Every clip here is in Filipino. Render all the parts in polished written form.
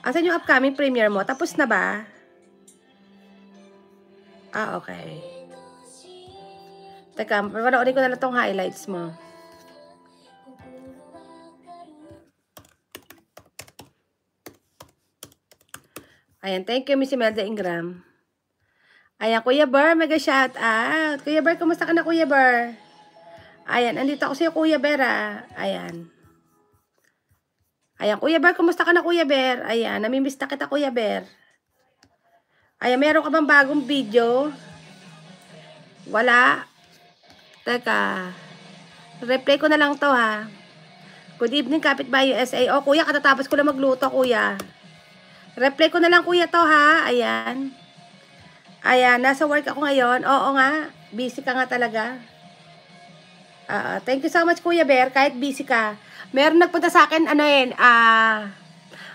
Asan yung upcoming premiere mo? Tapos na ba? Ah, okay. Teka, panoorin ko na lang tong highlights mo. Ayan, thank you, Miss Imelda Ingram. Ayan, Kuya Ber, mega shout out. Kuya Ber, kumusta ka na, Kuya Ber? Ayan, andito ako sa'yo, Kuya Ber, ah. Ayan. Ayan, Kuya Ber, kumusta ka na, Kuya Ber? Ayan, namimiss na kita, Kuya Ber. Ayan, meron ka bang bagong video? Wala. Teka. Replay ko na lang to, ha. Good evening, Kapitbahay USA. O, Kuya, katatapos ko lang magluto, Kuya. Replay ko na lang, Kuya, to, ha. Ayan. Ayan, nasa work ako ngayon. Oo nga, busy ka nga talaga. Thank you so much, Kuya Bear, kahit busy ka. Meron nagpunta sa akin,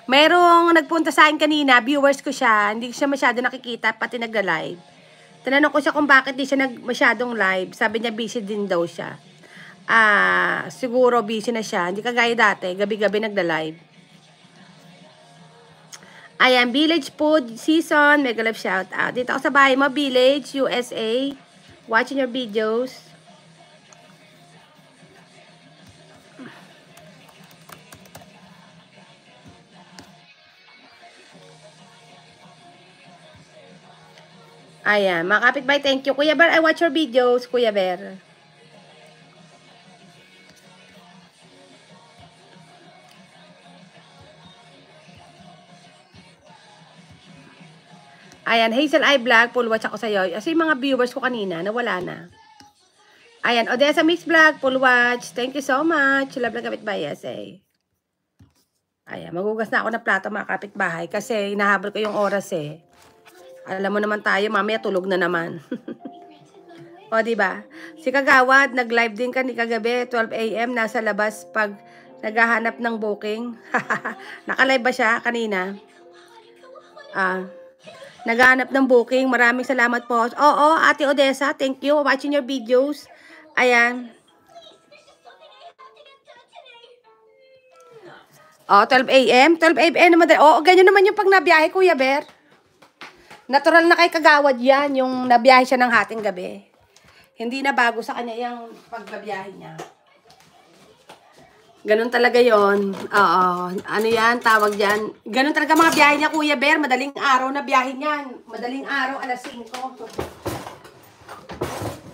merong nagpunta sa akin kanina, viewers ko siya, hindi ko siya masyado nakikita, pati nagla-live. Tinanong ko siya kung bakit di siya masyadong live. Sabi niya, busy din daw siya. Siguro busy na siya. Hindi kagaya dati, gabi-gabi nagla-live. Ayan, Village Food Season, mega love shout out. Dito ako sa bahay mo, Village, USA. Watching your videos. Ayan, mga kapitbahay, thank you. Kuya Bear, I watch your videos, Kuya Bear. Ayan, Hazel I Vlog, full watch ako sa'yo. Kasi yung mga viewers ko kanina, nawala na. Ayan, Odessa Mix Vlog, full watch. Thank you so much. Love lang kapitbahay, SA. Ayan, magugas na ako ng plato, mga kapitbahay. Kasi hinahabol ko yung oras eh. Alam mo naman tayo, mamaya tulog na naman. O, diba? Si Kagawad, nag-live din ka ni kagabi, 12 AM, nasa labas pag naghahanap ng booking. Naka-live ba siya kanina? Naghahanap ng booking. Maraming salamat po. Oo, Ate Odessa, thank you for watching your videos. Ayan. 12 AM? 12 AM naman. Ganyan naman yung pag nabiyahe, Kuya Bear. Natural na kay Kagawad yan, yung nabiyahe siya ng hating gabi. Hindi na bago sa kanya yung pagbabiyahe niya. Ganun talaga yon. Oo. Ano yan? Tawag yan. Ganun talaga mga biyahe niya, Kuya Bear. Madaling araw na biyahe niyan. Madaling araw, alas 5.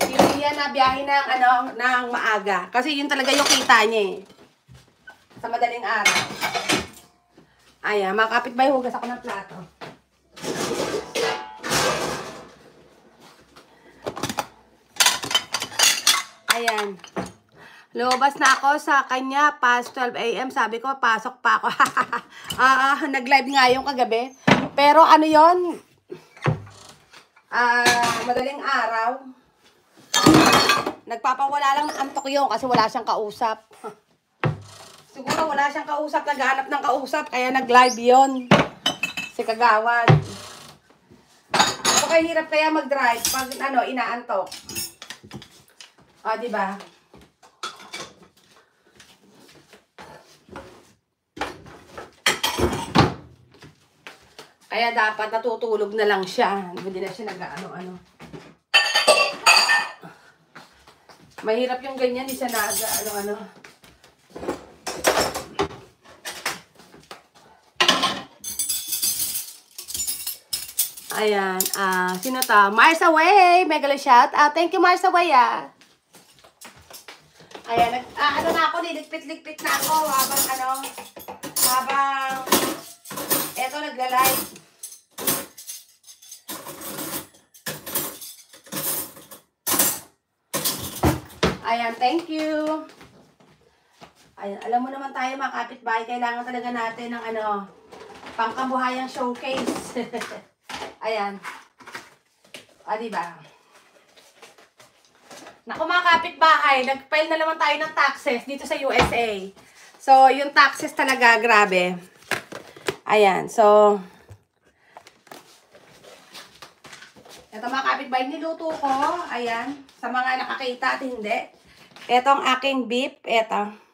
Hindi yan na biyahe ng maaga. Kasi yun talaga yung kita niya eh. Sa madaling araw. Ayan, mga kapitbahay, hugas ako ng plato. Ayan. Lumabas na ako sa kanya past 12 AM. Sabi ko, pasok pa ako. Nag-live nga yung kagabi. Pero ano yon? Madaling araw. Nagpapawala lang ng antok yun kasi wala siyang kausap. Siguro wala siyang kausap. Naghahanap ng kausap. Kaya nag-live yon. Si Kagawad. So, kaya hirap kaya mag-drive pag inaantok. O, diba? Kaya dapat natutulog na lang siya. Hindi na siya nag-ano-ano. Mahirap yung ganyan. Hindi siya nag-ano-ano. Ayan. Sino to? Mars Away. Mega shout. Thank you, Mars Away, Ayan. Na ako. Niligpit-ligpit na ako. Habang eto nagla-live. Ayan, thank you. Ayan, alam mo naman tayo mga kapitbahay, kailangan talaga natin ng pangkabuhayang showcase. Ayan. Diba? Naku mga kapitbahay, nag-file na naman tayo ng taxes dito sa USA. So, yung taxes talaga, grabe. Ayan, so ito mga kapitbahay, niluto ko. Ayan, sa mga nakakita at hindi. Ito ang aking beef. Ito.